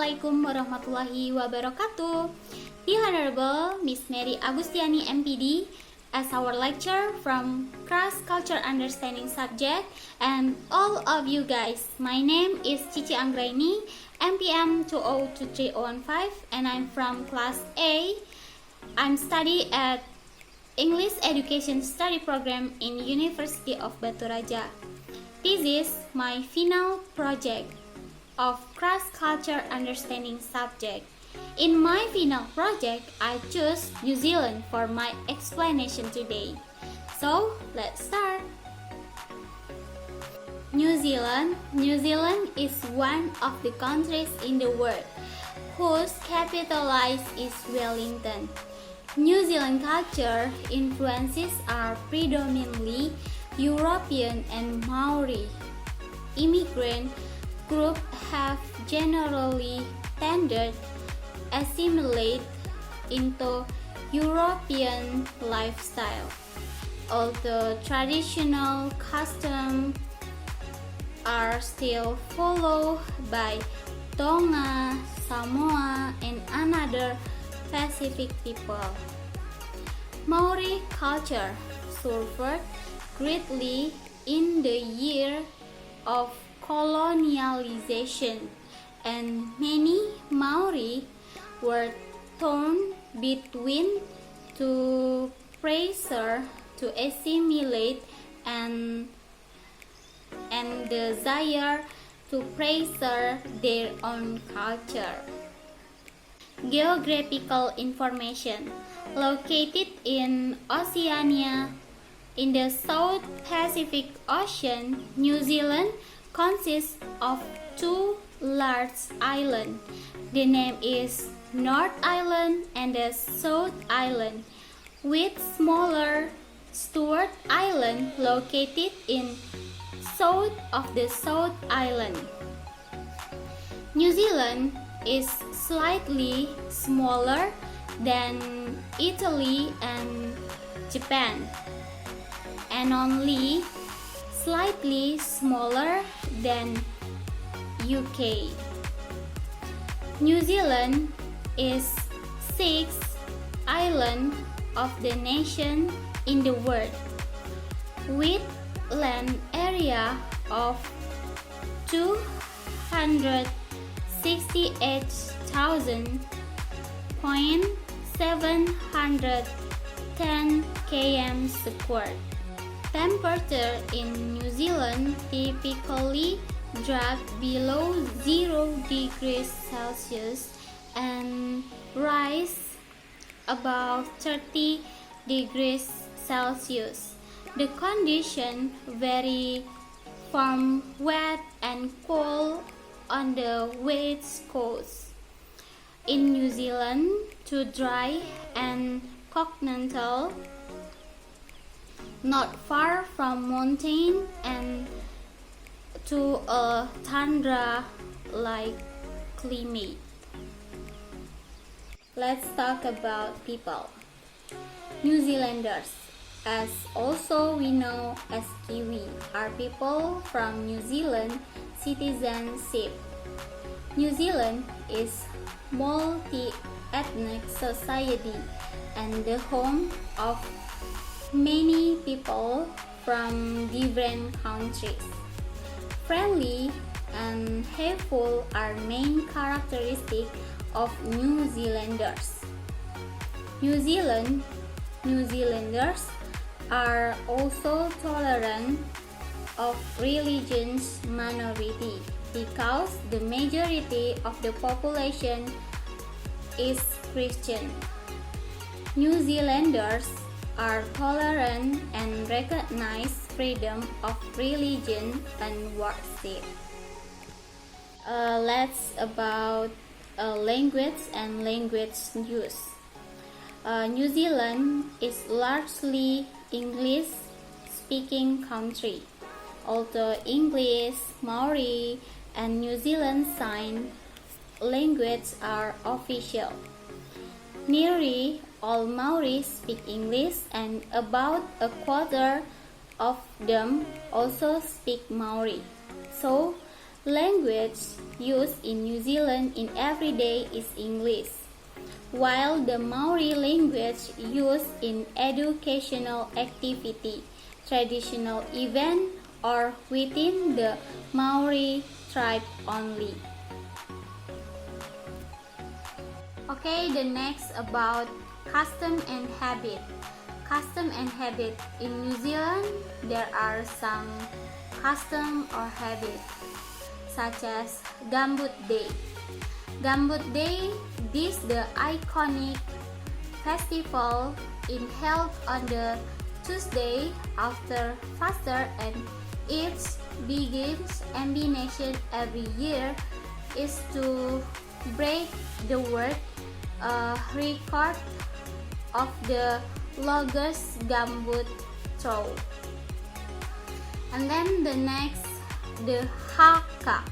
Assalamualaikum warahmatullahi wabarakatuh. The Honorable Miss Mary Agustiani MPD as our lecturer from Cross Culture Understanding subject, and all of you guys. My name is Cici Anggraini, MPM 2023015, and I'm from class A. I'm study at English Education Study Program in University of Batu Raja. This is my final project of Cross Culture Understanding subject. In my final project, I chose New Zealand for my explanation today. So, let's start. New Zealand is one of the countries in the world whose capital is Wellington. New Zealand culture influences are predominantly European and Maori. Immigrant groups have generally tended assimilate into European lifestyle. Although traditional customs are still followed by Tonga, Samoa, and another Pacific people. Maori culture suffered greatly in the year of colonialization, and many Maori were torn between two pressure to assimilate and desire to preserve their own culture. Geographical information. Located in Oceania, in the South Pacific Ocean, New Zealand consists of two large islands. The name is North Island and the South Island, with smaller Stewart Island located in south of the South Island. New Zealand is slightly smaller than Italy and Japan, and only slightly smaller than UK. New Zealand is sixth island of the nation in the world, with land area of 268,710 km squared. Temperature in New Zealand typically drops below 0 degrees Celsius and rise above 30 degrees Celsius. The conditions vary from wet and cold on the west coast in New Zealand to dry and continental, not far from mountain, and to a tundra-like climate. Let's talk about people. New Zealanders, as also we know as Kiwi, are people from New Zealand citizenship. New Zealand is multi-ethnic society and the home of many people from different countries. Friendly and helpful are main characteristics of New Zealanders. New Zealanders are also tolerant of religious minority because the majority of the population is Christian. New Zealanders are tolerant and recognize freedom of religion and worship. Let's about language and language use. New Zealand is largely English-speaking country. Although English, Maori, and New Zealand Sign Language are official. Nearly all Maori speak English, and about a quarter of them also speak Maori. So, Language used in New Zealand in everyday is English, while the Maori language used in educational activity, traditional event, or within the Maori tribe only. Okay, the next about custom and habit. Custom and habit. In New Zealand, there are some custom or habit, such as Gambut Day. Gambut Day, this the iconic festival in held on the Tuesday after Faster, and its biggest ambition every year is to break the world record of the longest gambut throw. And then the next, the haka.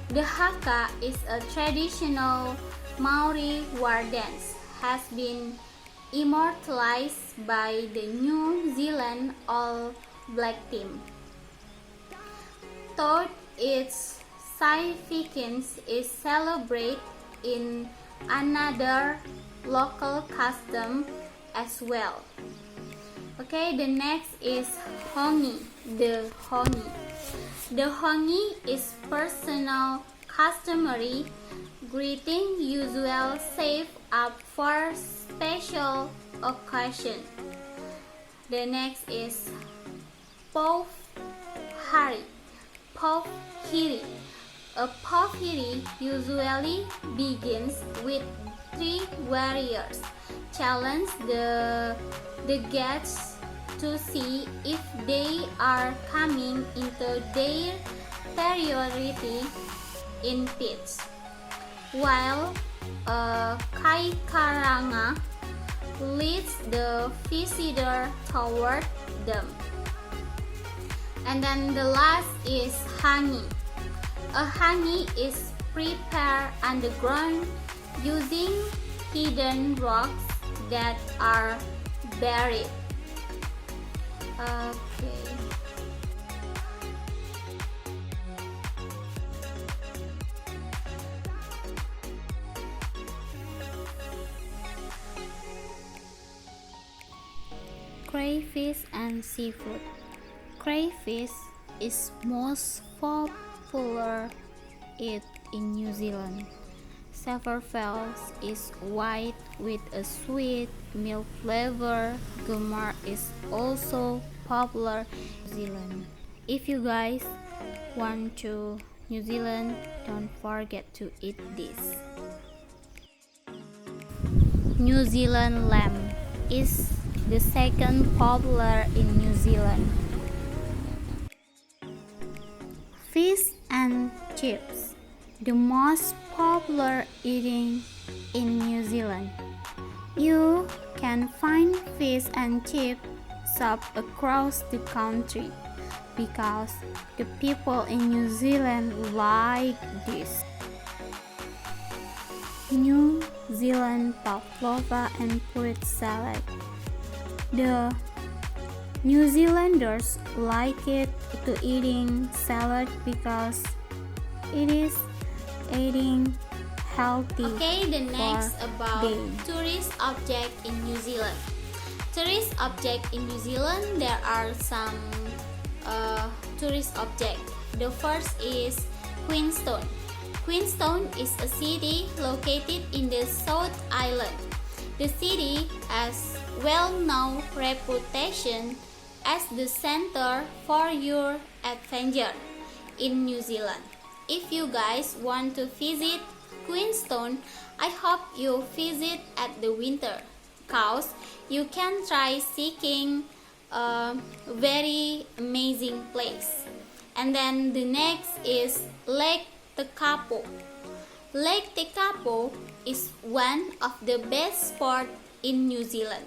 The haka is a traditional Maori war dance, has been immortalized by the New Zealand All Black team. Third, its significance is celebrated in another local custom as well. Okay, the next is hongi. The hongi. The hongi is personal, customary greeting usual saved up for special occasion. The next is Pov Hari. Pov Hiri. A Pov Hiri usually begins with 3 warriors challenge the guests to see if they are coming into their priority in pits, while Kai Karanga leads the visitor toward them. And then the last is hangi. A hangi is prepared underground using hidden rocks that are buried. Okay. Crayfish and seafood. Crayfish is most popular eat in New Zealand. Saffron is white with a sweet milk flavor. Gumar is also popular in New Zealand. If you guys want to New Zealand, don't forget to eat this. New Zealand lamb is the second popular in New Zealand. Fish and chips, the most popular eating in New Zealand. You can find fish and chips shops across the country because the people in New Zealand like this. New Zealand pavlova and fruit salad. The New Zealanders like it to eating salad because it is eating healthy. Okay, the next about tourist object in New Zealand. Tourist object in New Zealand, there are some tourist object. The first is Queenstown. Queenstown is a city located in the South Island. The city has well-known reputation as the center for your adventure in New Zealand. If you guys want to visit Queenstown, I hope you visit at the winter, cause you can try seeking a very amazing place. And then the next is Lake Tekapo. Lake Tekapo is one of the best spots in New Zealand.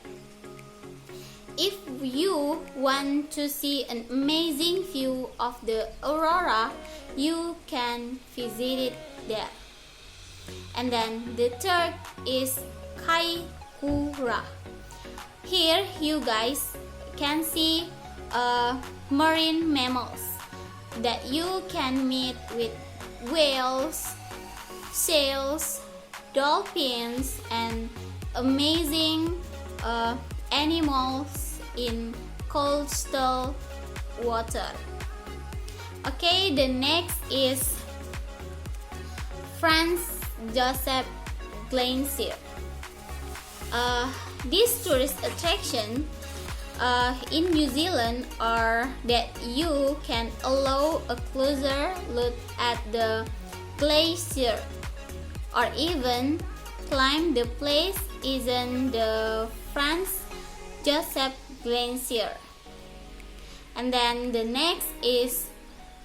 If you want to see an amazing view of the aurora, you can visit it there. And then the third is Kaikoura. Here you guys can see marine mammals. that you can meet with whales, seals, dolphins, and amazing animals in coastal water. Okay, the next is Franz Joseph Glacier. This tourist attraction in New Zealand are that you can allow a closer look at the glacier or even climb the place isn't the Franz Joseph Glacier. And then the next is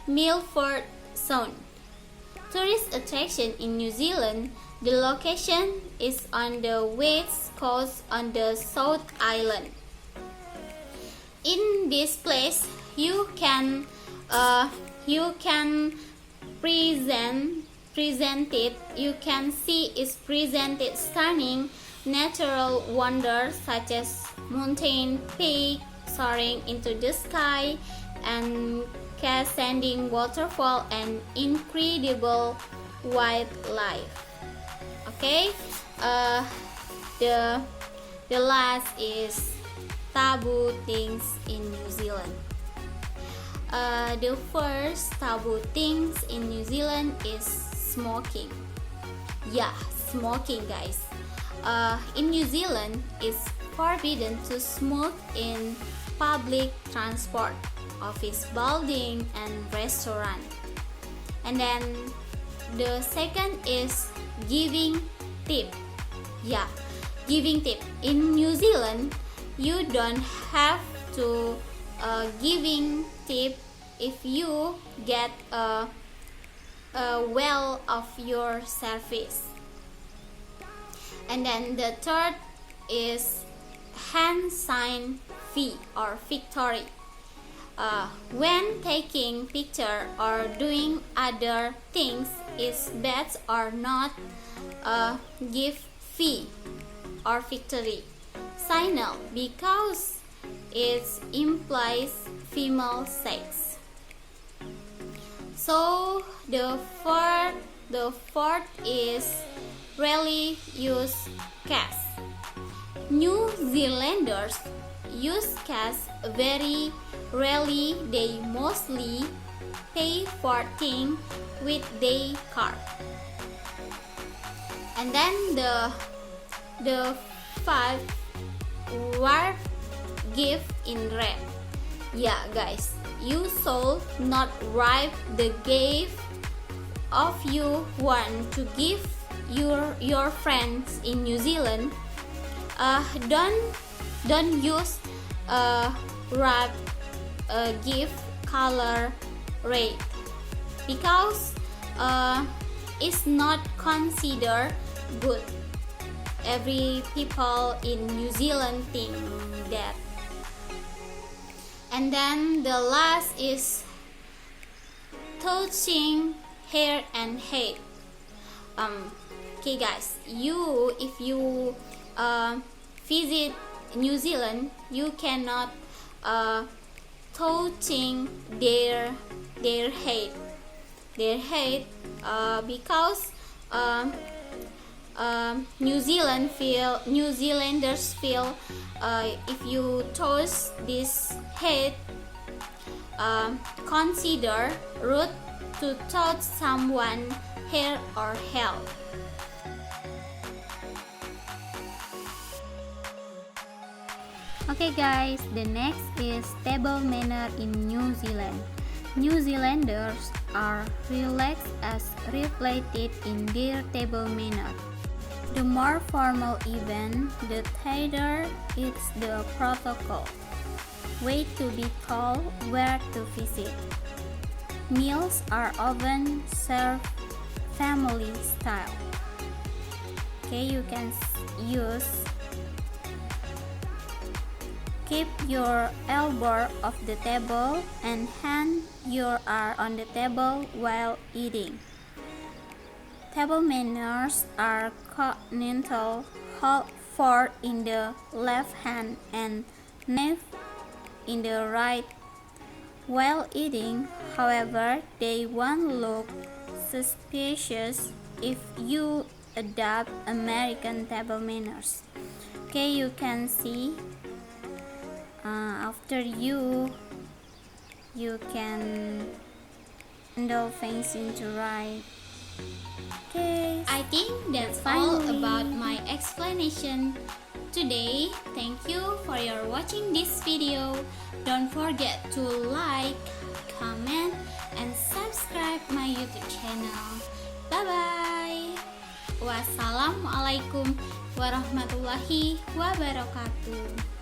Milford Sound. Tourist attraction in New Zealand. The location is on the west coast on the South Island. In this place, you can see is presented stunning natural wonders such as mountain peak soaring into the sky and cascading waterfall and incredible wildlife. Okay, the last is taboo things in New Zealand. The first taboo things in New Zealand is smoking. Yeah, smoking, guys. In New Zealand, it's forbidden to smoke in public transport, office building, and restaurant. And then the second is giving tip. Yeah, giving tip. In New Zealand, you don't have to giving tip if you get a well of your service. And then the third is hand sign fee or victory. When taking picture or doing other things, it's best or not give fee or victory signal because it implies female sex. So the fourth is rarely use cash. New Zealanders use cash very rarely. They mostly pay for things with their card. And then the five were gift in red. Yeah, guys, you should not write the gift of you want to give your friends in New Zealand. Don't use wrap gift color red because it's not considered good. Every people in New Zealand think that. And then the last is touching hair and head. Okay, guys, if you visit New Zealand, you cannot touching their head because New Zealanders feel if you touch this head, consider rude to touch someone hair or health. Okay, guys, the next is table manner in New Zealand. New Zealanders are relaxed as reflected in their table manner. The more formal event, the tighter is the protocol. Way to be told where to visit. Meals are often served family style. Okay, you can use keep your elbow off the table and hand your arm on the table while eating. Table manners are continental. Hold fork in the left hand and knife in the right while eating. However, they won't look suspicious if you adopt American table manners. Okay, you can see after you can handle things into right. Okay, I think that's all about my explanation today. Thank you for your watching this video. Don't forget to like, comment, and subscribe my YouTube channel. Bye bye. Wassalamualaikum warahmatullahi wabarakatuh.